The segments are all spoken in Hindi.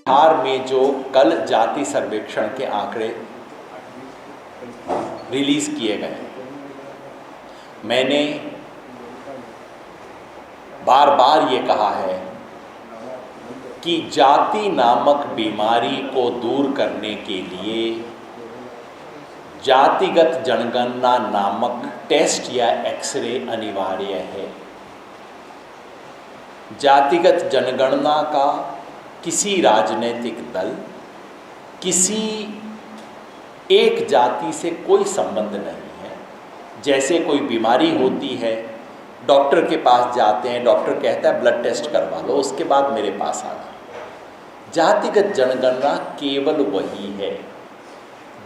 बिहार में जो कल जाति सर्वेक्षण के आंकड़े रिलीज किए गए, मैंने बार बार ये कहा है कि जाति नामक बीमारी को दूर करने के लिए जातिगत जनगणना नामक टेस्ट या एक्सरे अनिवार्य है। जातिगत जनगणना का किसी राजनीतिक दल, किसी एक जाति से कोई संबंध नहीं है। जैसे कोई बीमारी होती है, डॉक्टर के पास जाते हैं, डॉक्टर कहता है ब्लड टेस्ट करवा लो, उसके बाद मेरे पास आना। जातिगत जनगणना केवल वही है।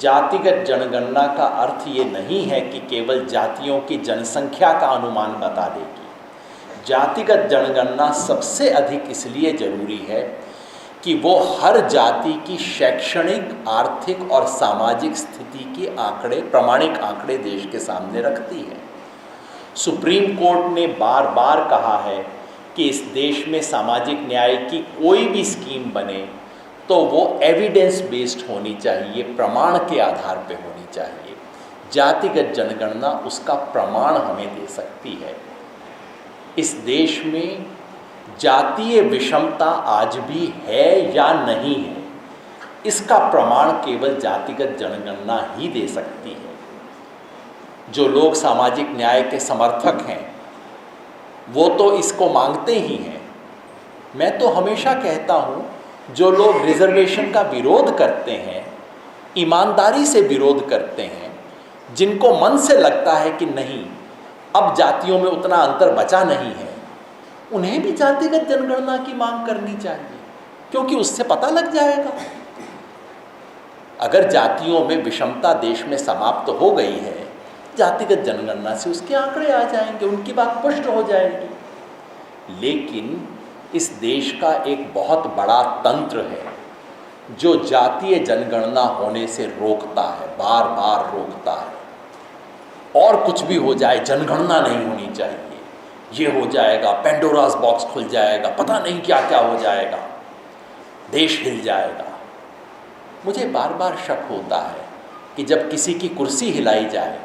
जातिगत जनगणना का अर्थ ये नहीं है कि केवल जातियों की जनसंख्या का अनुमान बता देगी। जातिगत जनगणना सबसे अधिक इसलिए जरूरी है कि वो हर जाति की शैक्षणिक, आर्थिक और सामाजिक स्थिति के आंकड़े, प्रामाणिक आंकड़े देश के सामने रखती है। सुप्रीम कोर्ट ने बार बार कहा है कि इस देश में सामाजिक न्याय की कोई भी स्कीम बने तो वो एविडेंस बेस्ड होनी चाहिए, प्रमाण के आधार पे होनी चाहिए। जातिगत जनगणना उसका प्रमाण हमें दे सकती है। इस देश में जातीय विषमता आज भी है या नहीं है, इसका प्रमाण केवल जातिगत जनगणना ही दे सकती है। जो लोग सामाजिक न्याय के समर्थक हैं वो तो इसको मांगते ही हैं। मैं तो हमेशा कहता हूँ, जो लोग रिजर्वेशन का विरोध करते हैं, ईमानदारी से विरोध करते हैं, जिनको मन से लगता है कि नहीं अब जातियों में उतना अंतर बचा नहीं है, उन्हें भी जातिगत जनगणना की मांग करनी चाहिए, क्योंकि उससे पता लग जाएगा। अगर जातियों में विषमता देश में समाप्त हो गई है, जातिगत जनगणना से उसके आंकड़े आ जाएंगे, उनकी बात पुष्ट हो जाएगी। लेकिन इस देश का एक बहुत बड़ा तंत्र है जो जातीय जनगणना होने से रोकता है, बार बार रोकता है। और कुछ भी हो जाए, जनगणना नहीं होनी चाहिए, ये हो जाएगा, पेंडोरास बॉक्स खुल जाएगा, पता नहीं क्या क्या हो जाएगा, देश हिल जाएगा। मुझे बार बार शक होता है कि जब किसी की कुर्सी हिलाई जाए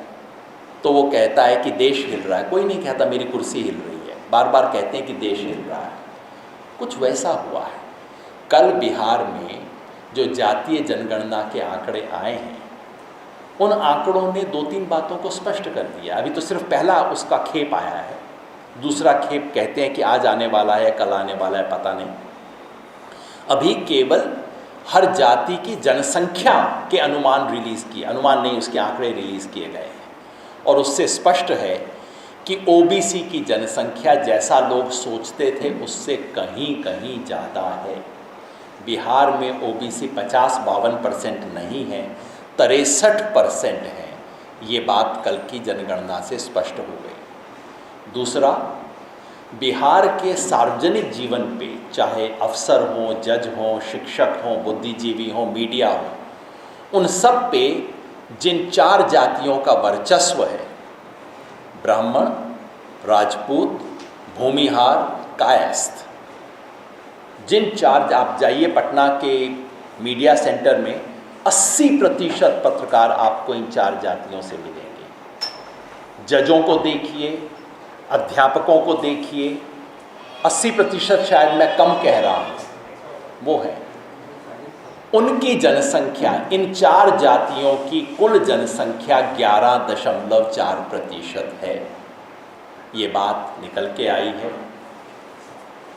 तो वो कहता है कि देश हिल रहा है। कोई नहीं कहता मेरी कुर्सी हिल रही है, बार बार कहते हैं कि देश हिल रहा है। कुछ वैसा हुआ है। कल बिहार में जो जातीय जनगणना के आंकड़े आए हैं, उन आंकड़ों ने 2-3 बातों को स्पष्ट कर दिया। अभी तो सिर्फ पहला उसका खेप आया है, दूसरा खेप कहते हैं कि आज आने वाला है, कल आने वाला है, पता नहीं। अभी केवल हर जाति की जनसंख्या के अनुमान रिलीज़ किए, अनुमान नहीं, उसके आंकड़े रिलीज़ किए गए हैं। और उससे स्पष्ट है कि ओबीसी की जनसंख्या जैसा लोग सोचते थे उससे कहीं कहीं ज़्यादा है। बिहार में ओबीसी 50-52% नहीं है, 63% है। ये बात कल की जनगणना से स्पष्ट हो गई। दूसरा, बिहार के सार्वजनिक जीवन पे, चाहे अफसर हों, जज हों, शिक्षक हों, बुद्धिजीवी हों, मीडिया हो, उन सब पे जिन 4 जातियों का वर्चस्व है, ब्राह्मण, राजपूत, भूमिहार, कायस्थ, जिन 4, आप जाइए पटना के मीडिया सेंटर में 80% पत्रकार आपको इन 4 जातियों से मिलेंगे। जजों को देखिए, अध्यापकों को देखिए, 80% शायद मैं कम कह रहा हूँ, वो है। उनकी जनसंख्या, इन 4 जातियों की कुल जनसंख्या 11.4% है। ये बात निकल के आई है।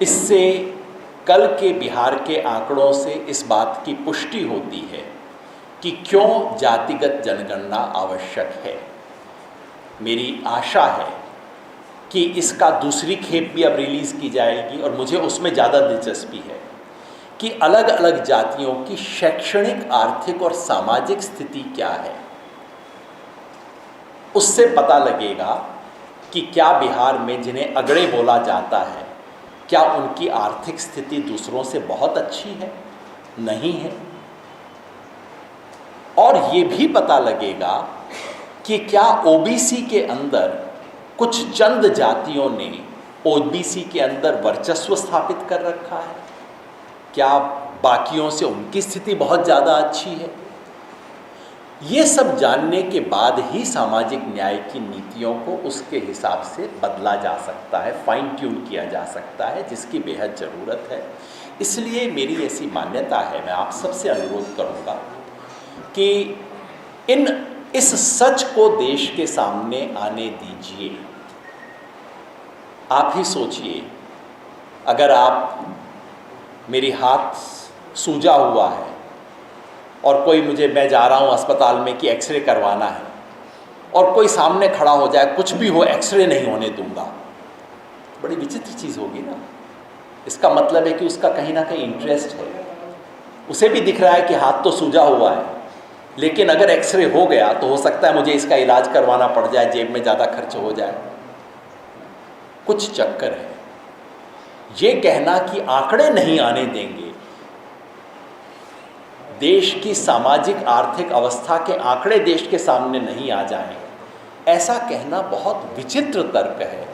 इससे कल के बिहार के आंकड़ों से इस बात की पुष्टि होती है कि क्यों जातिगत जनगणना आवश्यक है। मेरी आशा है कि इसका दूसरी खेप भी अब रिलीज़ की जाएगी, और मुझे उसमें ज़्यादा दिलचस्पी है कि अलग अलग जातियों की शैक्षणिक, आर्थिक और सामाजिक स्थिति क्या है। उससे पता लगेगा कि क्या बिहार में जिन्हें अगड़े बोला जाता है, क्या उनकी आर्थिक स्थिति दूसरों से बहुत अच्छी है, नहीं है। और ये भी पता लगेगा कि क्या ओबीसी के अंदर कुछ चंद जातियों ने ओबीसी के अंदर वर्चस्व स्थापित कर रखा है। क्या बाकियों से उनकी स्थिति बहुत ज़्यादा अच्छी है। ये सब जानने के बाद ही सामाजिक न्याय की नीतियों को उसके हिसाब से बदला जा सकता है, फाइन ट्यून किया जा सकता है, जिसकी बेहद ज़रूरत है। इसलिए मेरी ऐसी मान्यता है, मैं आप सबसे अनुरोध करूँगा कि इस सच को देश के सामने आने दीजिए। आप ही सोचिए, अगर आप मेरी हाथ सूजा हुआ है और कोई मैं जा रहा हूँ अस्पताल में कि एक्सरे करवाना है, और कोई सामने खड़ा हो जाए, कुछ भी हो, एक्सरे नहीं होने दूंगा, बड़ी विचित्र चीज़ होगी ना। इसका मतलब है कि उसका कहीं ना कहीं इंटरेस्ट है, उसे भी दिख रहा है कि हाथ तो सूजा हुआ है, लेकिन अगर एक्सरे हो गया तो हो सकता है मुझे इसका इलाज करवाना पड़ जाए, जेब में ज़्यादा खर्च हो जाए। कुछ चक्कर है। ये कहना कि आंकड़े नहीं आने देंगे, देश की सामाजिक आर्थिक अवस्था के आंकड़े देश के सामने नहीं आ जाएं, ऐसा कहना बहुत विचित्र तर्क है।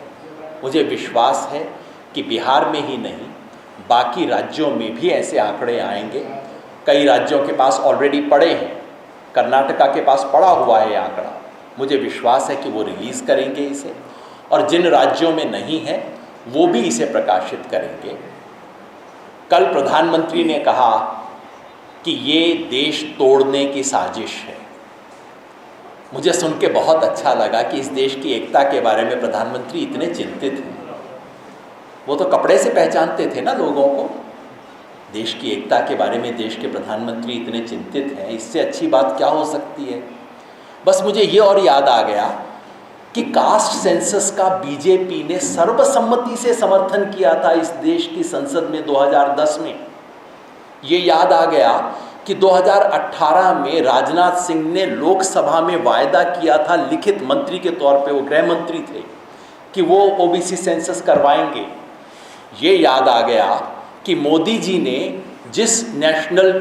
मुझे विश्वास है कि बिहार में ही नहीं, बाकी राज्यों में भी ऐसे आंकड़े आएंगे। कई राज्यों के पास ऑलरेडी पड़े हैं, कर्नाटका के पास पड़ा हुआ है ये आंकड़ा। मुझे विश्वास है कि वो रिलीज़ करेंगे इसे, और जिन राज्यों में नहीं है वो भी इसे प्रकाशित करेंगे। कल प्रधानमंत्री ने कहा कि ये देश तोड़ने की साजिश है। मुझे सुन के बहुत अच्छा लगा कि इस देश की एकता के बारे में प्रधानमंत्री इतने चिंतित हैं। वो तो कपड़े से पहचानते थे ना लोगों को। देश की एकता के बारे में देश के प्रधानमंत्री इतने चिंतित हैं, इससे अच्छी बात क्या हो सकती है। बस मुझे ये और याद आ गया कि कास्ट सेंसस का बीजेपी ने सर्वसम्मति से समर्थन किया था इस देश की संसद में 2010 में। ये याद आ गया कि 2018 में राजनाथ सिंह ने लोकसभा में वायदा किया था, लिखित मंत्री के तौर पे, वो गृह मंत्री थे, कि वो ओबीसी सेंसस करवाएंगे। ये याद आ गया कि मोदी जी ने जिस national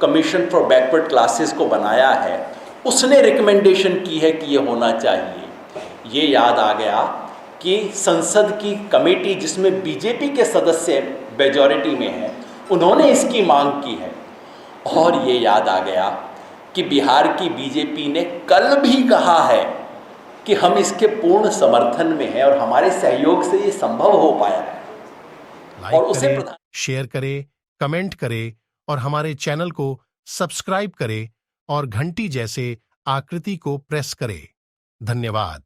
commission for backward classes को बनाया है, उसने रिकमेंडेशन की है कि ये होना चाहिए। ये याद आ गया कि संसद की कमेटी जिसमें बीजेपी के सदस्य मेजॉरिटी में हैं, उन्होंने इसकी मांग की है। और ये याद आ गया कि बिहार की बीजेपी ने कल भी कहा है कि हम इसके पूर्ण समर्थन में हैं और हमारे सहयोग से ये संभव हो पाया है। लाइक करें, शेयर करें, कमेंट करें और हमारे चैनल को सब्सक्राइब करें और घंटी जैसे आकृति को प्रेस करें। धन्यवाद।